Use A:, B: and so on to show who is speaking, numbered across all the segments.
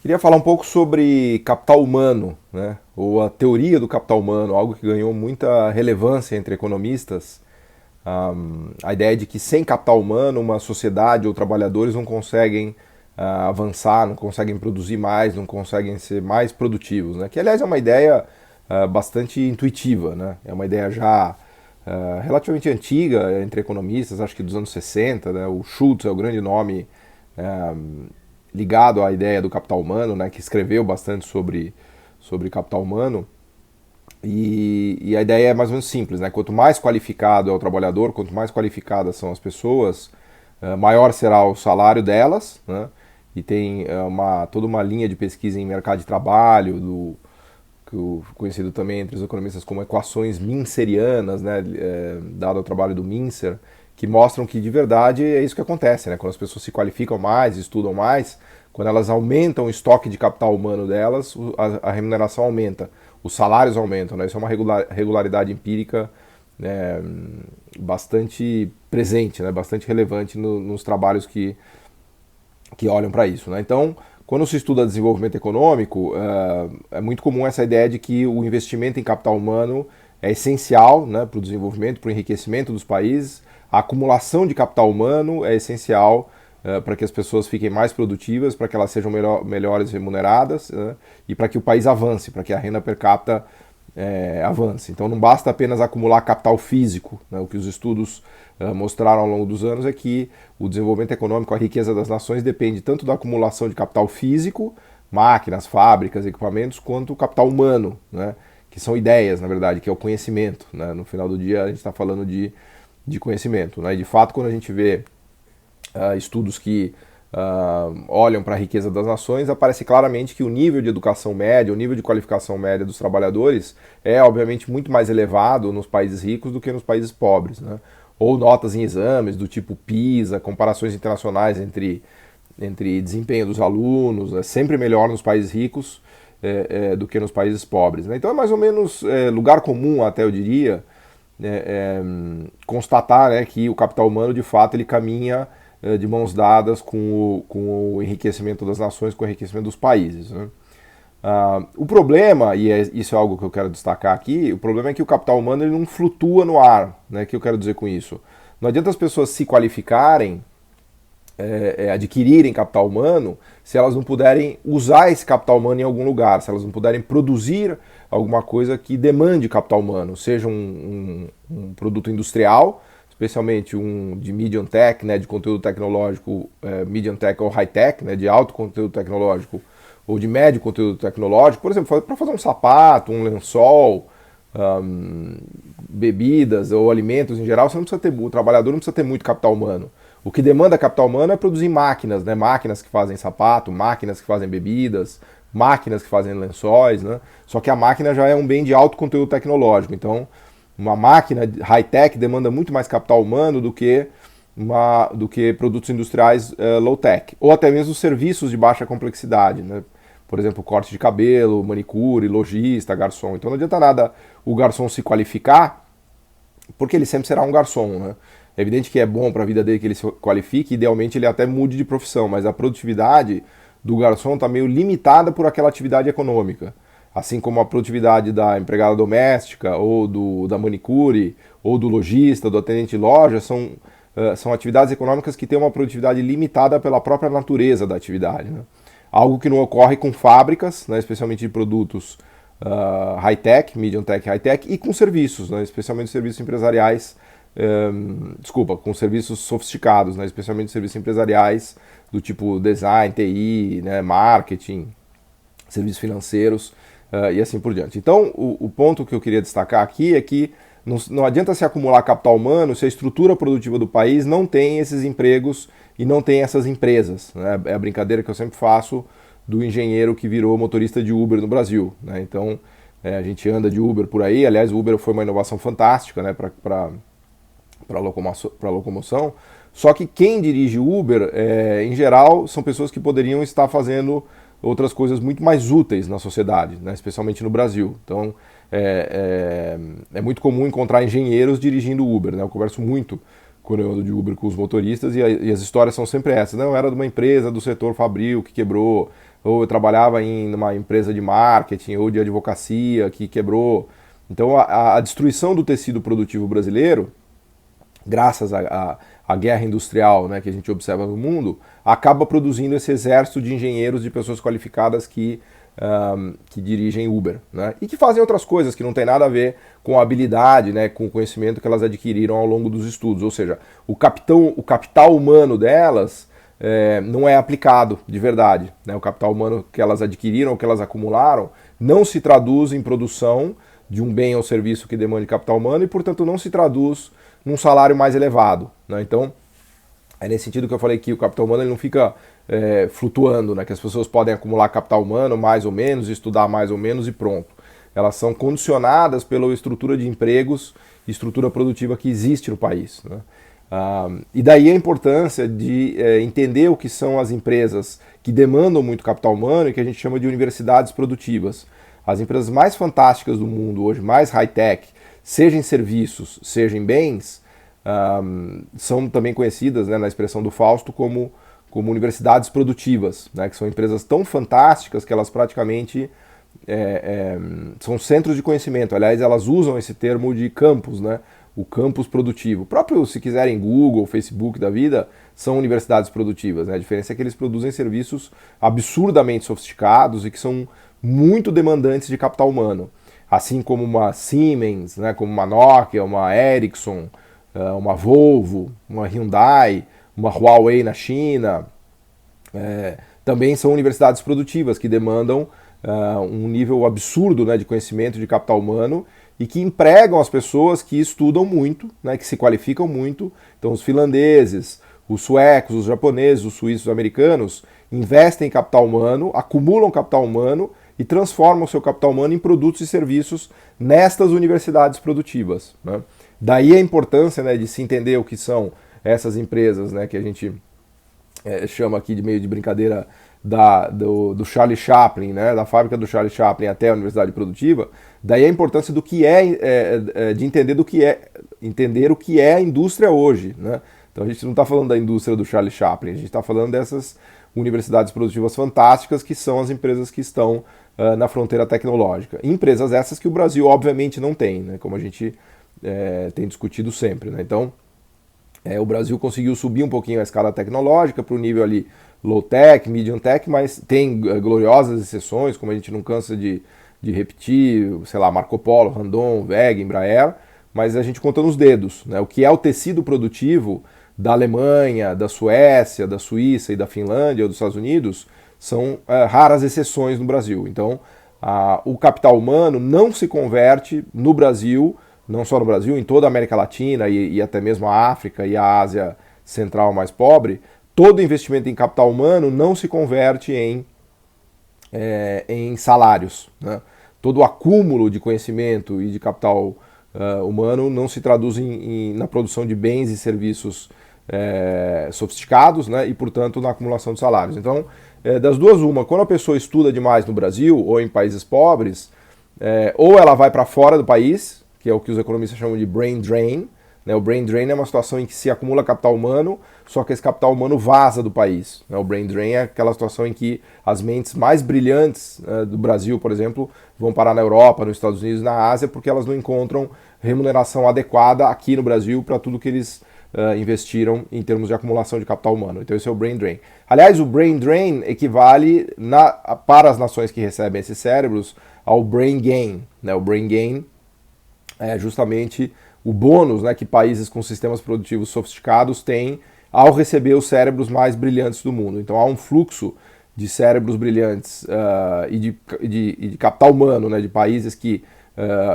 A: Queria falar um pouco sobre capital humano, né? Ou a teoria do capital humano, algo que ganhou muita relevância entre economistas. A ideia de que sem capital humano uma sociedade ou trabalhadores não conseguem avançar, não conseguem produzir mais, não conseguem ser mais produtivos, né? Que aliás é uma ideia bastante intuitiva, né? É uma ideia já relativamente antiga entre economistas, acho que dos anos 60, né? O Schultz é o grande nome ligado à ideia do capital humano, né? Que escreveu bastante sobre capital humano. E a ideia é mais ou menos simples, né? Quanto mais qualificado é o trabalhador, quanto mais qualificadas são as pessoas, maior será o salário delas, né? E tem toda uma linha de pesquisa em mercado de trabalho, conhecido também entre os economistas como equações minserianas, né? Dado o trabalho do Mincer, que mostram que de verdade é isso que acontece, né? Quando as pessoas se qualificam mais, estudam mais, quando elas aumentam o estoque de capital humano delas, a remuneração aumenta, os salários aumentam, né? Isso é uma regularidade empírica, né, bastante presente, né? Bastante relevante nos trabalhos que olham para isso, né? Então, quando se estuda desenvolvimento econômico, é muito comum essa ideia de que o investimento em capital humano é essencial, né, para o desenvolvimento, para o enriquecimento dos países. A acumulação de capital humano é essencial para que as pessoas fiquem mais produtivas, para que elas sejam melhores remuneradas, né, e para que o país avance, para que a renda per capita avance. Então não basta apenas acumular capital físico, né? O que os estudos mostraram ao longo dos anos é que o desenvolvimento econômico, a riqueza das nações depende tanto da acumulação de capital físico, máquinas, fábricas, equipamentos, quanto o capital humano, né? Que são ideias, na verdade, que é o conhecimento, né? No final do dia a gente está falando de conhecimento, né? E de fato, quando a gente vê estudos que olham para a riqueza das nações, aparece claramente que o nível de educação média, o nível de qualificação média dos trabalhadores é, obviamente, muito mais elevado nos países ricos do que nos países pobres, né? Ou notas em exames do tipo PISA, comparações internacionais entre desempenho dos alunos, é sempre melhor nos países ricos do que nos países pobres, né? Então é mais ou menos lugar comum, até eu diria, constatar, né, que o capital humano de fato ele caminha de mãos dadas com o enriquecimento das nações, com o enriquecimento dos países, né? O problema, e isso é algo que eu quero destacar aqui, o problema é que o capital humano ele não flutua no ar, né? O que eu quero dizer com isso? Não adianta as pessoas se qualificarem, adquirirem capital humano, se elas não puderem usar esse capital humano em algum lugar, se elas não puderem produzir alguma coisa que demande capital humano, seja um produto industrial, especialmente um de medium tech, né, de conteúdo tecnológico, medium tech ou high tech, né, de alto conteúdo tecnológico, ou de médio conteúdo tecnológico, por exemplo, para fazer um sapato, um lençol, bebidas ou alimentos em geral, você não precisa ter, o trabalhador não precisa ter muito capital humano. O que demanda capital humano é produzir máquinas, né? Máquinas que fazem sapato, máquinas que fazem bebidas, máquinas que fazem lençóis, né? Só que a máquina já é um bem de alto conteúdo tecnológico. Então, uma máquina high-tech demanda muito mais capital humano do que produtos industriais low-tech. Ou até mesmo serviços de baixa complexidade, né? Por exemplo, corte de cabelo, manicure, lojista, garçom. Então não adianta nada o garçom se qualificar, porque ele sempre será um garçom, né? É evidente que é bom para a vida dele que ele se qualifique, idealmente ele até mude de profissão, mas a produtividade do garçom está meio limitada por aquela atividade econômica. Assim como a produtividade da empregada doméstica, ou da manicure, ou do lojista, do atendente de loja, são atividades econômicas que têm uma produtividade limitada pela própria natureza da atividade, né? Algo que não ocorre com fábricas, né, especialmente de produtos high-tech, medium-tech, high-tech, e com serviços, né, especialmente serviços empresariais, com serviços sofisticados, né, especialmente serviços empresariais do tipo design, TI, né, marketing, serviços financeiros e assim por diante. Então, o ponto que eu queria destacar aqui é que não adianta se acumular capital humano se a estrutura produtiva do país não tem esses empregos e não tem essas empresas, né? É a brincadeira que eu sempre faço do engenheiro que virou motorista de Uber no Brasil, né? Então, a gente anda de Uber por aí. Aliás, o Uber foi uma inovação fantástica, né, para locomoção. Só que quem dirige Uber, em geral, são pessoas que poderiam estar fazendo outras coisas muito mais úteis na sociedade, né, especialmente no Brasil. Então, é muito comum encontrar engenheiros dirigindo Uber, né? Eu converso muito quando eu ando de Uber com os motoristas, e as histórias são sempre essas. Não, era de uma empresa do setor fabril que quebrou, ou eu trabalhava em uma empresa de marketing ou de advocacia que quebrou. Então a destruição do tecido produtivo brasileiro, graças à guerra industrial, né, que a gente observa no mundo, acaba produzindo esse exército de engenheiros, de pessoas qualificadas que dirigem Uber, né, e que fazem outras coisas que não tem nada a ver com a habilidade, né, com o conhecimento que elas adquiriram ao longo dos estudos. Ou seja, o capital humano delas não é aplicado de verdade, né? O capital humano que elas adquiriram, que elas acumularam, não se traduz em produção de um bem ou serviço que demande capital humano e, portanto, não se traduz num salário mais elevado, né? Então, é nesse sentido que eu falei que o capital humano ele não fica flutuando, né? Que as pessoas podem acumular capital humano mais ou menos, estudar mais ou menos e pronto. Elas são condicionadas pela estrutura de empregos e estrutura produtiva que existe no país, né? E daí a importância de entender o que são as empresas que demandam muito capital humano e que a gente chama de universidades produtivas. As empresas mais fantásticas do mundo hoje, mais high-tech, seja em serviços, seja em bens, são também conhecidas, né, na expressão do Fausto como universidades produtivas, né, que são empresas tão fantásticas que elas praticamente são centros de conhecimento. Aliás, elas usam esse termo de campus, né? O campus produtivo. Próprio, se quiserem, Google, Facebook da vida, são universidades produtivas, né? A diferença é que eles produzem serviços absurdamente sofisticados e que são muito demandantes de capital humano. Assim como uma Siemens, né? Como uma Nokia, uma Ericsson, uma Volvo, uma Hyundai, uma Huawei na China, também são universidades produtivas que demandam um nível absurdo, né, de conhecimento de capital humano e que empregam as pessoas que estudam muito, né, que se qualificam muito. Então os finlandeses, os suecos, os japoneses, os suíços, os americanos investem em capital humano, acumulam capital humano e transformam o seu capital humano em produtos e serviços nestas universidades produtivas, né? Daí a importância, né, de se entender o que são essas empresas, né, que a gente chama aqui de meio de brincadeira do Charlie Chaplin, né, da fábrica do Charlie Chaplin até a universidade produtiva. Daí a importância do que de entender entender o que é a indústria hoje, né? Então a gente não está falando da indústria do Charlie Chaplin, a gente está falando dessas universidades produtivas fantásticas que são as empresas que estão na fronteira tecnológica. Empresas essas que o Brasil obviamente não tem, né, como a gente tem discutido sempre, né? Então o Brasil conseguiu subir um pouquinho a escala tecnológica para o nível ali low-tech, medium-tech, mas tem gloriosas exceções, como a gente não cansa de repetir, sei lá, Marco Polo, Randon, WEG, Embraer, mas a gente conta nos dedos, né? O que é o tecido produtivo da Alemanha, da Suécia, da Suíça e da Finlândia ou dos Estados Unidos são raras exceções no Brasil. Então, o capital humano não se converte no Brasil, não só no Brasil, em toda a América Latina e até mesmo a África e a Ásia Central mais pobre. Todo investimento em capital humano não se converte em salários, né? Todo o acúmulo de conhecimento e de capital humano não se traduz na produção de bens e serviços sofisticados, né? E, portanto, na acumulação de salários. Então, das duas, uma, quando a pessoa estuda demais no Brasil ou em países pobres, ou ela vai para fora do país, que é o que os economistas chamam de brain drain, né? O brain drain é uma situação em que se acumula capital humano, só que esse capital humano vaza do país, né? O brain drain é aquela situação em que as mentes mais brilhantes do Brasil, por exemplo, vão parar na Europa, nos Estados Unidos, na Ásia, porque elas não encontram remuneração adequada aqui no Brasil para tudo que eles investiram em termos de acumulação de capital humano. Então esse é o brain drain. Aliás, o brain drain equivale para as nações que recebem esses cérebros ao brain gain, né? O brain gain é justamente o bônus, né, que países com sistemas produtivos sofisticados têm ao receber os cérebros mais brilhantes do mundo. Então há um fluxo de cérebros brilhantes e de capital humano, né, de países que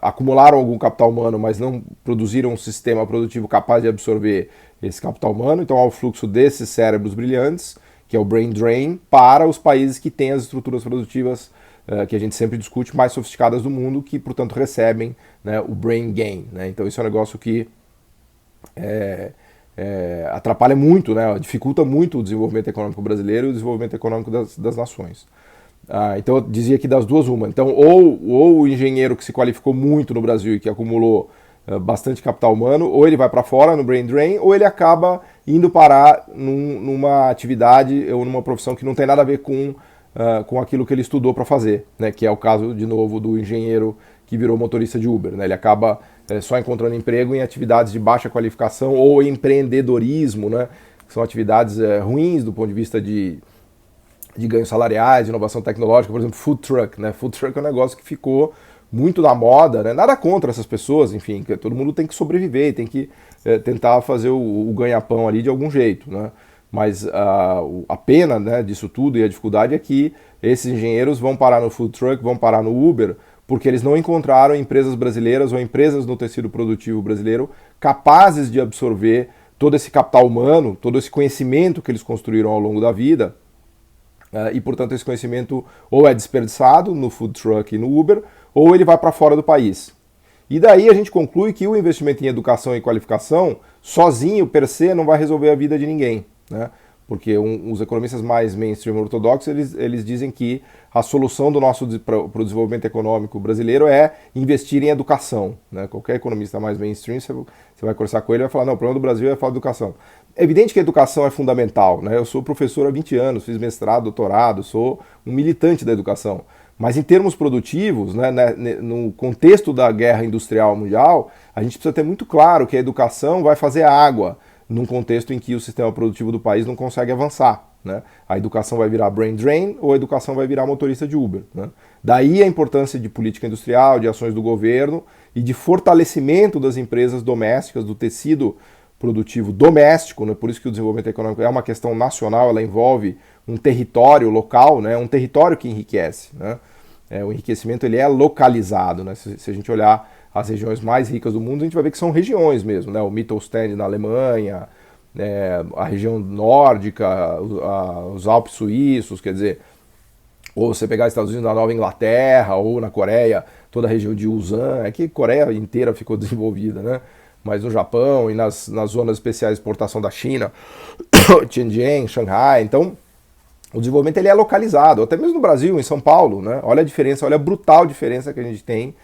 A: acumularam algum capital humano, mas não produziram um sistema produtivo capaz de absorver esse capital humano. Então há o fluxo desses cérebros brilhantes, que é o brain drain, para os países que têm as estruturas produtivas que a gente sempre discute, mais sofisticadas do mundo, que, portanto, recebem, né, o brain gain, né? Então isso é um negócio que atrapalha muito, né, dificulta muito o desenvolvimento econômico brasileiro e o desenvolvimento econômico das nações. Então eu dizia que das duas uma. Então ou o engenheiro que se qualificou muito no Brasil e que acumulou bastante capital humano, ou ele vai para fora no brain drain, ou ele acaba indo parar numa atividade ou numa profissão que não tem nada a ver com aquilo que ele estudou para fazer, né? Que é o caso, de novo, do engenheiro que virou motorista de Uber, né? Ele acaba só encontrando emprego em atividades de baixa qualificação ou empreendedorismo, né? Que são atividades ruins do ponto de vista de ganhos salariais, de inovação tecnológica, por exemplo, food truck, né? Food truck é um negócio que ficou muito na moda, né? Nada contra essas pessoas, enfim, que todo mundo tem que sobreviver, tem que tentar fazer o ganha-pão ali de algum jeito, né? Mas a pena, né, disso tudo e a dificuldade é que esses engenheiros vão parar no food truck, vão parar no Uber, porque eles não encontraram empresas brasileiras ou empresas no tecido produtivo brasileiro capazes de absorver todo esse capital humano, todo esse conhecimento que eles construíram ao longo da vida, e portanto esse conhecimento ou é desperdiçado no food truck e no Uber, ou ele vai para fora do país. E daí a gente conclui que o investimento em educação e qualificação, sozinho, per se, não vai resolver a vida de ninguém, né? Porque os economistas mais mainstream ortodoxos, eles dizem que a solução para o desenvolvimento econômico brasileiro é investir em educação, né? Qualquer economista mais mainstream, você vai conversar com ele e vai falar, não, o problema do Brasil é falar de educação. É evidente que a educação é fundamental, né? Eu sou professor há 20 anos, fiz mestrado, doutorado, sou um militante da educação. Mas em termos produtivos, né, no contexto da guerra industrial mundial, a gente precisa ter muito claro que a educação vai fazer água num contexto em que o sistema produtivo do país não consegue avançar, né? A educação vai virar brain drain ou a educação vai virar motorista de Uber, né? Daí a importância de política industrial, de ações do governo e de fortalecimento das empresas domésticas, do tecido produtivo doméstico, né? Por isso que o desenvolvimento econômico é uma questão nacional, ela envolve um território local, né? Um território que enriquece, né? O enriquecimento ele é localizado, né? Se a gente olhar as regiões mais ricas do mundo, a gente vai ver que são regiões mesmo, né? O Mittelstand na Alemanha, a região nórdica, os Alpes suíços, quer dizer, ou você pegar os Estados Unidos na Nova Inglaterra, ou na Coreia, toda a região de Usan, é que a Coreia inteira ficou desenvolvida, né? Mas no Japão e nas zonas especiais de exportação da China, Tianjin, Shanghai, então o desenvolvimento ele é localizado, até mesmo no Brasil, em São Paulo, né? Olha a diferença, olha a brutal diferença que a gente tem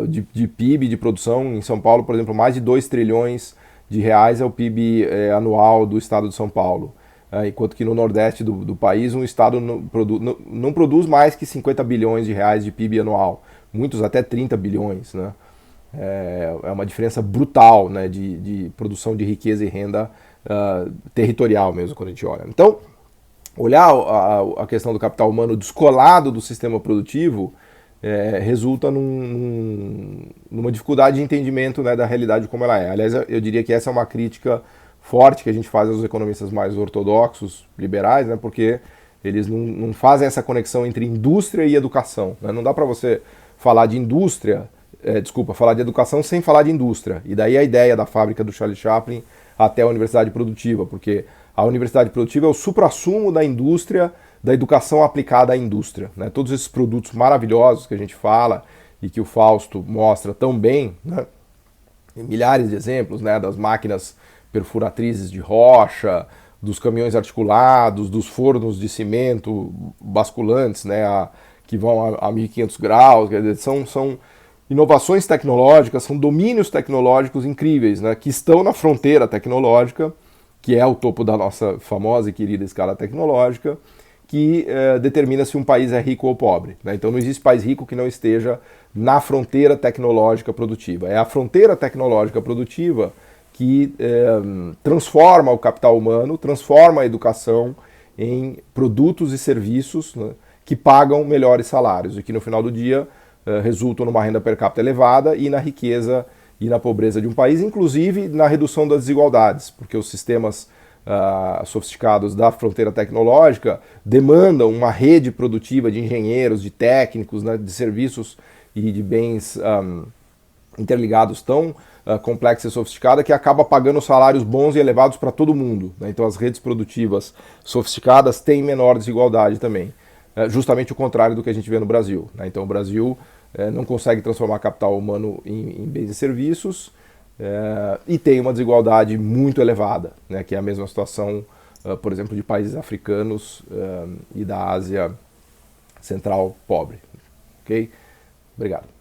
A: de PIB, de produção. Em São Paulo, por exemplo, mais de 2 trilhões de reais é o PIB anual do estado de São Paulo. Enquanto que no Nordeste do país, um estado não produz mais que 50 bilhões de reais de PIB anual. Muitos até 30 bilhões, né? É uma diferença brutal, né, de produção de riqueza e renda territorial mesmo, quando a gente olha. Então, olhar a questão do capital humano descolado do sistema produtivo resulta numa dificuldade de entendimento, né, da realidade como ela é. Aliás, eu diria que essa é uma crítica forte que a gente faz aos economistas mais ortodoxos, liberais, né, porque eles não fazem essa conexão entre indústria e educação, né? Não dá para você falar de indústria, falar de educação sem falar de indústria. E daí a ideia da fábrica do Charlie Chaplin até a universidade produtiva, porque a universidade produtiva é o suprassumo da indústria, da educação aplicada à indústria, né? Todos esses produtos maravilhosos que a gente fala e que o Fausto mostra tão bem, né? Milhares de exemplos, né? Das máquinas perfuratrizes de rocha, dos caminhões articulados, dos fornos de cimento basculantes, né? Que vão a 1500 graus, quer dizer, são inovações tecnológicas, são domínios tecnológicos incríveis, né? Que estão na fronteira tecnológica, que é o topo da nossa famosa e querida escala tecnológica, que determina se um país é rico ou pobre, né? Então não existe país rico que não esteja na fronteira tecnológica produtiva. É a fronteira tecnológica produtiva que transforma o capital humano, transforma a educação em produtos e serviços, né, que pagam melhores salários e que no final do dia resultam numa renda per capita elevada e na riqueza e na pobreza de um país, inclusive na redução das desigualdades, porque os sistemas sofisticados da fronteira tecnológica demandam uma rede produtiva de engenheiros, de técnicos, né, de serviços e de bens interligados tão complexa e sofisticada que acaba pagando salários bons e elevados para todo mundo, né? Então as redes produtivas sofisticadas têm menor desigualdade também. Justamente o contrário do que a gente vê no Brasil, né? Então o Brasil não consegue transformar capital humano em bens e serviços e tem uma desigualdade muito elevada, né? Que é a mesma situação, por exemplo, de países africanos e da Ásia Central pobre. Ok? Obrigado.